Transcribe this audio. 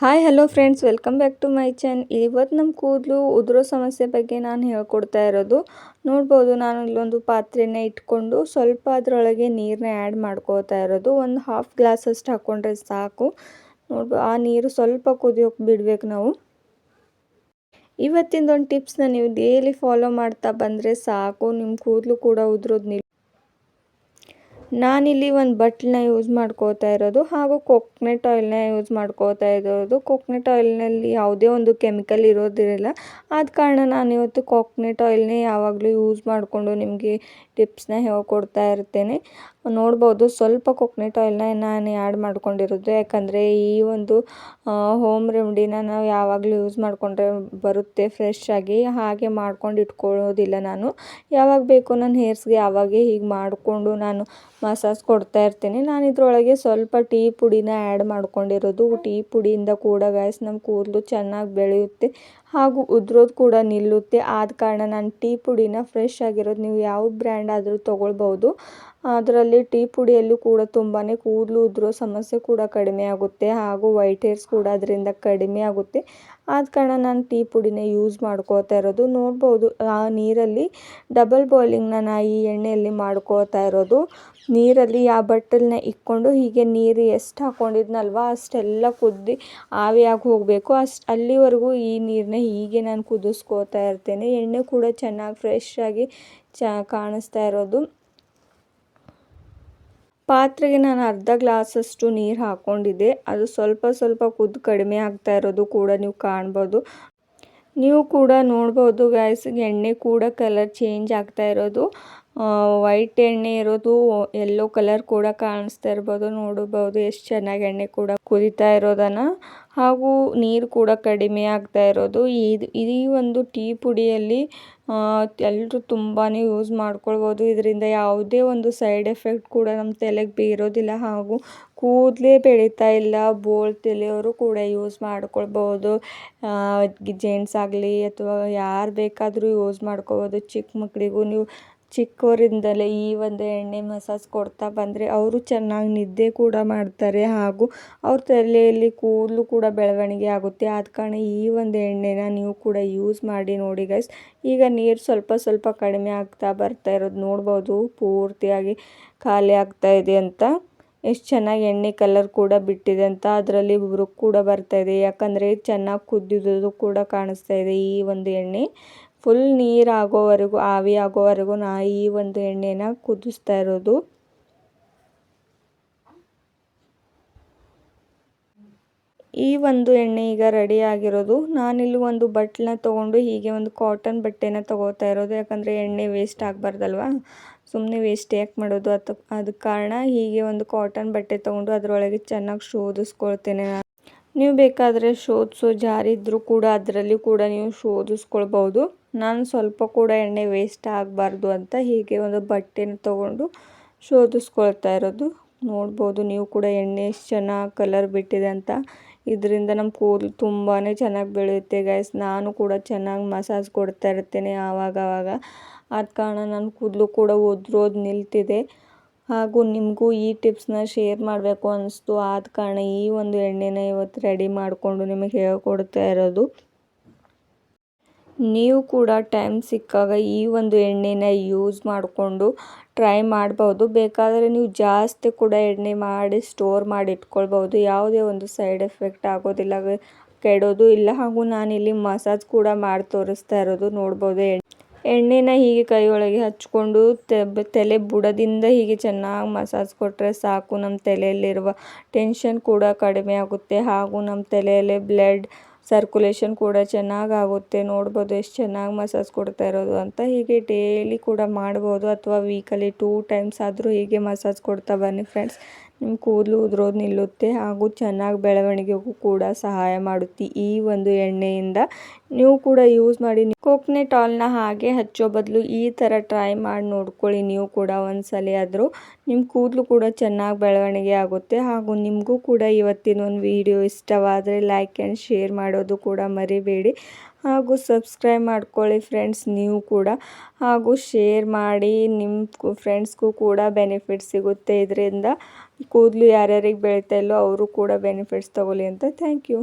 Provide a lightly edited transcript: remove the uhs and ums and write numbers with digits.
Hi hello friends, welcome back to my channel. ಇವತ್ತು ನಮ್ಮ ಕೂದಲು ಉದುರೋ ಸಮಸ್ಯೆ ಬಗ್ಗೆ ನಾನು ಹೇಳ್ಕೊಡ್ತಾ ಇರೋದು. ನೋಡ್ಬೋದು, ನಾನು ಇಲ್ಲೊಂದು ಪಾತ್ರೆನ ಇಟ್ಕೊಂಡು ಸ್ವಲ್ಪ ಅದರೊಳಗೆ ನೀರನ್ನ ಆ್ಯಡ್ ಮಾಡ್ಕೋತಾ ಇರೋದು. ಒಂದು ಹಾಫ್ ಗ್ಲಾಸಷ್ಟು ಹಾಕ್ಕೊಂಡ್ರೆ ಸಾಕು. ನೋಡ್ಬೋದು, ಆ ನೀರು ಸ್ವಲ್ಪ ಕುದಿಯೋಕೆ ಬಿಡ್ಬೇಕು ನಾವು. ಇವತ್ತಿಂದೊಂದು ಟಿಪ್ಸ್ನ ನೀವು ಡೈಲಿ ಫಾಲೋ ಮಾಡ್ತಾ ಬಂದರೆ ಸಾಕು, ನಿಮ್ಮ ಕೂದಲು ಕೂಡ ಉದುರೋದು ನಾನಿಲ್ಲಿ ಒಂದು ಬಟ್ಲನ್ನ ಯೂಸ್ ಮಾಡ್ಕೋತಾ ಇರೋದು ಹಾಗೂ ಕೊಕೊನಟ್ ಆಯಿಲ್ನ ಯೂಸ್ ಮಾಡ್ಕೋತಾ ಇರೋದು. ಕೊಕೊನಟ್ ಆಯಿಲ್ನಲ್ಲಿ ಯಾವುದೇ ಒಂದು ಕೆಮಿಕಲ್ ಇರೋದಿರಲ್ಲ. ಆದ ಕಾರಣ ನಾನು ಇವತ್ತು ಕೊಕೊನಟ್ ಆಯಿಲ್ನೇ ಯಾವಾಗಲೂ ಯೂಸ್ ಮಾಡಿಕೊಂಡು ನಿಮಗೆ ಟಿಪ್ಸ್ನ ಹೇಳ್ಕೊಡ್ತಾ ಇರ್ತೇನೆ. ನೋಡ್ಬೋದು, ಸ್ವಲ್ಪ ಕೊಕೊನಟ್ ಆಯಿಲ್ನ ನಾನು ಆ್ಯಡ್ ಮಾಡ್ಕೊಂಡಿರೋದು. ಯಾಕಂದರೆ ಈ ಒಂದು ಹೋಮ್ ರೆಮಿಡಿನ ನಾವು ಯಾವಾಗಲೂ ಯೂಸ್ ಮಾಡಿಕೊಂಡ್ರೆ ಬರುತ್ತೆ ಫ್ರೆಶ್ ಆಗಿ. ಹಾಗೆ ಮಾಡ್ಕೊಂಡು ಇಟ್ಕೊಳ್ಳೋದಿಲ್ಲ ನಾನು. ಯಾವಾಗ ಬೇಕು ನನ್ನ ಹೇರ್ಸ್ಗೆ ಆವಾಗೇ ಹೀಗೆ ಮಾಡಿಕೊಂಡು ನಾನು ಮಸಾಜ್ ಕೊಡ್ತಾ ಇರ್ತೀನಿ. ನಾನು ಇದರೊಳಗೆ ಸ್ವಲ್ಪ ಟೀ ಪುಡಿನ ಆ್ಯಡ್ ಮಾಡ್ಕೊಂಡಿರೋದು. ಟೀ ಪುಡಿಯಿಂದ ಕೂಡ ಗೈಸ್ ನಮ್ಮ ಕೂದಲು ಚೆನ್ನಾಗಿ ಬೆಳೆಯುತ್ತೆ ಹಾಗೂ ಉದುರೋದು ಕೂಡ ನಿಲ್ಲುತ್ತೆ. ಆದ ಕಾರಣ ನಾನು ಟೀ ಪುಡಿನ ಫ್ರೆಶ್ ಆಗಿರೋದು, ನೀವು ಯಾವ ಬ್ರ್ಯಾಂಡ್ ಆದರೂ ತೊಗೊಳ್ಬೋದು. ಅದರಲ್ಲಿ ಟೀ ಪುಡಿಯಲ್ಲೂ ಕೂಡ ತುಂಬಾ ಕೂದಲು ಉದುರೋ ಸಮಸ್ಯೆ ಕೂಡ ಕಡಿಮೆ ಆಗುತ್ತೆ ಹಾಗೂ ವೈಟ್ ಹೇರ್ಸ್ ಕೂಡ ಅದರಿಂದ ಕಡಿಮೆ ಆಗುತ್ತೆ. ಆದ ಕಾರಣ ನಾನು ಟೀ ಪುಡಿನ ಯೂಸ್ ಮಾಡ್ಕೋತಾ ಇರೋದು. ನೋಡ್ಬೋದು, ಆ ನೀರಲ್ಲಿ ಡಬಲ್ ಬಾಯ್ಲಿಂಗ್ನ ನಾನು ಈ ಎಣ್ಣೆಯಲ್ಲಿ ಮಾಡ್ಕೋತಾ ಇರೋದು. ನೀರಲ್ಲಿ ಆ ಬಟ್ಟಲನ್ನ ಇಕ್ಕೊಂಡು ಹೀಗೆ ನೀರು ಎಷ್ಟು ಹಾಕ್ಕೊಂಡಿದ್ನಲ್ವ ಅಷ್ಟೆಲ್ಲ ಕುದ್ದು ಆವಿಯಾಗಿ ಹೋಗಬೇಕು. ಅಲ್ಲಿವರೆಗೂ ಈ ನೀರನ್ನ ಹೀಗೆ ನಾನು ಕುದಿಸ್ಕೋತಾ ಇರ್ತೇನೆ. ಎಣ್ಣೆ ಕೂಡ ಚೆನ್ನಾಗಿ ಫ್ರೆಶ್ ಆಗಿ ಕಾಣಿಸ್ತಾ ಇರೋದು. ಪಾತ್ರೆಗೆ ನಾನು ಅರ್ಧ ಗ್ಲಾಸಷ್ಟು ನೀರು ಹಾಕ್ಕೊಂಡಿದ್ದೆ. ಅದು ಸ್ವಲ್ಪ ಸ್ವಲ್ಪ ಕುದ್ದು ಕಡಿಮೆ ಆಗ್ತಾ ಇರೋದು ಕೂಡ ನೀವು ಕಾಣ್ಬೋದು. ನೀವು ಕೂಡ ನೋಡ್ಬೋದು ಗೈಸ್, ಎಣ್ಣೆ ಕೂಡ ಕಲರ್ ಚೇಂಜ್ ಆಗ್ತಾ ಇರೋದು. ವೈಟ್ ಎಣ್ಣೆ ಇರೋದು ಯೆಲ್ಲೋ ಕಲರ್ ಕೂಡ ಕಾಣಿಸ್ತಾ ಇರ್ಬೋದು. ನೋಡಬಹುದು ಎಷ್ಟು ಚೆನ್ನಾಗಿ ಎಣ್ಣೆ ಕೂಡ ಕುದೀತಾ ಇರೋದನ್ನು ಹಾಗೂ ನೀರು ಕೂಡ ಕಡಿಮೆ ಆಗ್ತಾ ಇರೋದು. ಈ ಒಂದು ಟೀ ಪುಡಿಯಲ್ಲಿ ಎಲ್ಲರೂ ತುಂಬಾ ಯೂಸ್ ಮಾಡ್ಕೊಳ್ಬೋದು. ಇದರಿಂದ ಯಾವುದೇ ಒಂದು ಸೈಡ್ ಎಫೆಕ್ಟ್ ಕೂಡ ನಮ್ಮ ತಲೆಗೆ ಬೀರೋದಿಲ್ಲ ಹಾಗೂ ಕೂದಲೇ ಬೆಳೀತಾ ಇಲ್ಲ ಬೋಳ್ ತಲೆಯವರು ಕೂಡ ಯೂಸ್ ಮಾಡ್ಕೊಳ್ಬೋದು. ಜೆಂಟ್ಸ್ ಆಗಲಿ ಅಥವಾ ಯಾರು ಬೇಕಾದರೂ ಯೂಸ್ ಮಾಡ್ಕೋಬೋದು. ಚಿಕ್ಕ ಮಕ್ಕಳಿಗೂ ನೀವು ಚಿಕ್ಕವರಿಂದಲೇ ಈ ಒಂದು ಎಣ್ಣೆ ಮಸಾಜ್ ಕೊಡ್ತಾ ಬಂದರೆ ಅವರು ಚೆನ್ನಾಗಿ ನಿದ್ದೆ ಕೂಡ ಮಾಡ್ತಾರೆ ಹಾಗೂ ಅವ್ರ ತಲೆಯಲ್ಲಿ ಕೂದಲು ಕೂಡ ಬೆಳವಣಿಗೆ ಆಗುತ್ತೆ. ಆದ ಕಾರಣ ಈ ಒಂದು ಎಣ್ಣೆನ ನೀವು ಕೂಡ ಯೂಸ್ ಮಾಡಿ ನೋಡಿ ಗೈಸ್. ಈಗ ನೀರು ಸ್ವಲ್ಪ ಸ್ವಲ್ಪ ಕಡಿಮೆ ಆಗ್ತಾ ಬರ್ತಾ ಇರೋದು ನೋಡ್ಬೋದು, ಪೂರ್ತಿಯಾಗಿ ಖಾಲಿ ಆಗ್ತಾ ಇದೆ ಅಂತ. ಎಷ್ಟು ಚೆನ್ನಾಗಿ ಎಣ್ಣೆ ಕಲರ್ ಕೂಡ ಬಿಟ್ಟಿದೆ ಅಂತ, ಅದರಲ್ಲಿ ಬುರುಕು ಕೂಡ ಬರ್ತಾ ಇದೆ. ಯಾಕಂದರೆ ಚೆನ್ನಾಗಿ ಕುದ್ದಿದ್ದು ಕೂಡ ಕಾಣಿಸ್ತಾ ಇದೆ. ಈ ಒಂದು ಎಣ್ಣೆ ಫುಲ್ ನೀರು ಆಗೋವರೆಗೂ, ಆವಿ ಆಗೋವರೆಗೂ ಈ ಒಂದು ಎಣ್ಣೆನ ಕುದಿಸ್ತಾ ಇರೋದು. ಈ ಒಂದು ಎಣ್ಣೆ ಈಗ ರೆಡಿ ಆಗಿರೋದು. ನಾನಿಲ್ಲಿ ಒಂದು ಬಟ್ಲನ್ನ ತೊಗೊಂಡು ಹೀಗೆ ಒಂದು ಕಾಟನ್ ಬಟ್ಟೆನ ತೊಗೋತಾ ಇರೋದು. ಯಾಕಂದರೆ ಎಣ್ಣೆ ವೇಸ್ಟ್ ಆಗಬಾರ್ದಲ್ವ, ಸುಮ್ಮನೆ ವೇಸ್ಟ್ ಯಾಕೆ ಮಾಡೋದು ಅದಕ್ಕೆ ಕಾರಣ ಹೀಗೆ ಒಂದು ಕಾಟನ್ ಬಟ್ಟೆ ತೊಗೊಂಡು ಅದರೊಳಗೆ ಚೆನ್ನಾಗಿ ಶೋಧಿಸ್ಕೊಳ್ತೇನೆ ನಾನು. ನೀವು ಬೇಕಾದರೆ ಶೋಧಿಸೋ ಜಾರಿದ್ರೂ ಕೂಡ ಅದರಲ್ಲಿ ಕೂಡ ನೀವು ಶೋಧಿಸ್ಕೊಳ್ಬೋದು. ನಾನು ಸ್ವಲ್ಪ ಕೂಡ ಎಣ್ಣೆ ವೇಸ್ಟ್ ಆಗಬಾರ್ದು ಅಂತ ಹೀಗೆ ಒಂದು ಬಟ್ಟೆನ ತೊಗೊಂಡು ಶೋಧಿಸ್ಕೊಳ್ತಾ ಇರೋದು. ನೋಡ್ಬೋದು ನೀವು ಕೂಡ ಎಣ್ಣೆ ಎಷ್ಟು ಚೆನ್ನಾಗಿ ಕಲರ್ ಬಿಟ್ಟಿದೆ ಅಂತ. ಇದರಿಂದ ನಮ್ಮ ಕೂದಲು ತುಂಬಾ ಚೆನ್ನಾಗಿ ಬೆಳೆಯುತ್ತೆ ಗೈಸ್. ನಾನು ಕೂಡ ಚೆನ್ನಾಗಿ ಮಸಾಜ್ ಕೊಡ್ತಾ ಇರ್ತೇನೆ ಆವಾಗವಾಗ. ಆದ ಕಾರಣ ನನ್ನ ಕೂದಲು ಕೂಡ ಉದುರೋದು ನಿಲ್ತಿದೆ ಹಾಗೂ ನಿಮಗೂ ಈ ಟಿಪ್ಸ್ನ ಶೇರ್ ಮಾಡಬೇಕು ಅನ್ನಿಸ್ತು. ಆದ ಕಾರಣ ಈ ಒಂದು ಎಣ್ಣೆನ ಇವತ್ತು ರೆಡಿ ಮಾಡಿಕೊಂಡು ನಿಮಗೆ ಹೇಳ್ಕೊಡ್ತಾ ಇರೋದು. ನೀವು ಕೂಡ ಟೈಮ್ ಸಿಕ್ಕಾಗ ಈ ಒಂದು ಎಣ್ಣೆನ ಯೂಸ್ ಮಾಡಿಕೊಂಡು ಟ್ರೈ ಮಾಡ್ಬೋದು. ಬೇಕಾದರೆ ನೀವು ಜಾಸ್ತಿ ಕೂಡ ಎಣ್ಣೆ ಮಾಡಿ ಸ್ಟೋರ್ ಮಾಡಿ ಇಟ್ಕೊಳ್ಬೋದು. ಯಾವುದೇ ಒಂದು ಸೈಡ್ ಎಫೆಕ್ಟ್ ಆಗೋದಿಲ್ಲ, ಕೆಡೋದು ಇಲ್ಲ. ಹಾಗೂ ನಾನಿಲ್ಲಿ ಮಸಾಜ್ ಕೂಡ ಮಾಡಿ ತೋರಿಸ್ತಾ ಇರೋದು. ನೋಡ್ಬೋದು, ಎಣ್ಣೆನ ಹೀಗೆ ಕೈಯೊಳಗೆ ಹಚ್ಕೊಂಡು ತಲೆ ಬುಡದಿಂದ ಹೀಗೆ ಚೆನ್ನಾಗಿ ಮಸಾಜ್ ಕೊಟ್ಟರೆ ಸಾಕು. ನಮ್ಮ ತಲೆಯಲ್ಲಿರುವ ಟೆನ್ಷನ್ ಕೂಡ ಕಡಿಮೆ ಆಗುತ್ತೆ ಹಾಗೂ ನಮ್ಮ ತಲೆಯಲ್ಲಿ ಬ್ಲಡ್ ಸರ್ಕ್ಯುಲೇಷನ್ ಕೂಡ ಚೆನ್ನಾಗಿ ಆಗುತ್ತೆ. ನೋಡ್ಬೋದು ಎಷ್ಟು ಚೆನ್ನಾಗಿ ಮಸಾಜ್ ಕೊಡ್ತಾ ಇರೋದು ಅಂತ. ಹೀಗೆ ಡೈಲಿ ಕೂಡ ಮಾಡ್ಬೋದು ಅಥವಾ ವೀಕಲ್ಲಿ 2 ಟೈಮ್ಸ್ ಆದರೂ ಹೀಗೆ ಮಸಾಜ್ ಕೊಡ್ತಾ ಬನ್ನಿ ಫ್ರೆಂಡ್ಸ್. ನಿಮ್ಮ ಕೂದಲು ಉದುರೋದು ನಿಲ್ಲುತ್ತೆ ಹಾಗೂ ಚೆನ್ನಾಗಿ ಬೆಳವಣಿಗೆಗೂ ಕೂಡ ಸಹಾಯ ಮಾಡುತ್ತೆ ಈ ಒಂದು ಎಣ್ಣೆಯಿಂದ. ನೀವು ಕೂಡ ಯೂಸ್ ಮಾಡಿ. ಕೊಕೊನಟ್ ಆಯಿಲ್ನ ಹಾಗೆ ಹಚ್ಚೋ ಬದಲು ಈ ಥರ ಟ್ರೈ ಮಾಡಿ ನೋಡ್ಕೊಳ್ಳಿ ನೀವು ಕೂಡ ಒಂದ್ಸಲ ಆದರೂ. ನಿಮ್ಮ ಕೂದಲು ಕೂಡ ಚೆನ್ನಾಗಿ ಬೆಳವಣಿಗೆ ಆಗುತ್ತೆ. ಹಾಗೂ ನಿಮಗೂ ಕೂಡ ಇವತ್ತಿನ ಒಂದು ವಿಡಿಯೋ ಇಷ್ಟವಾದರೆ ಲೈಕ್ ಆ್ಯಂಡ್ ಶೇರ್ ಮಾಡೋದು ಕೂಡ ಮರಿಬೇಡಿ. ಹಾಗೂ ಸಬ್ಸ್ಕ್ರೈಬ್ ಮಾಡ್ಕೊಳ್ಳಿ ಫ್ರೆಂಡ್ಸ್ ನೀವು ಕೂಡ. ಹಾಗೂ ಶೇರ್ ಮಾಡಿ, ನಿಮ್ಮ ಫ್ರೆಂಡ್ಸ್ಗೂ ಕೂಡ ಬೆನಿಫಿಟ್ ಸಿಗುತ್ತೆ ಇದರಿಂದ. ಕೂದಲು ಯಾರ್ಯಾರಿಗೆ ಬೆಳೀತಾ ಇಲ್ಲೋ ಅವರು ಕೂಡ ಬೆನಿಫಿಟ್ಸ್ ತಗೊಳ್ಳಿ ಅಂತ. Thank you.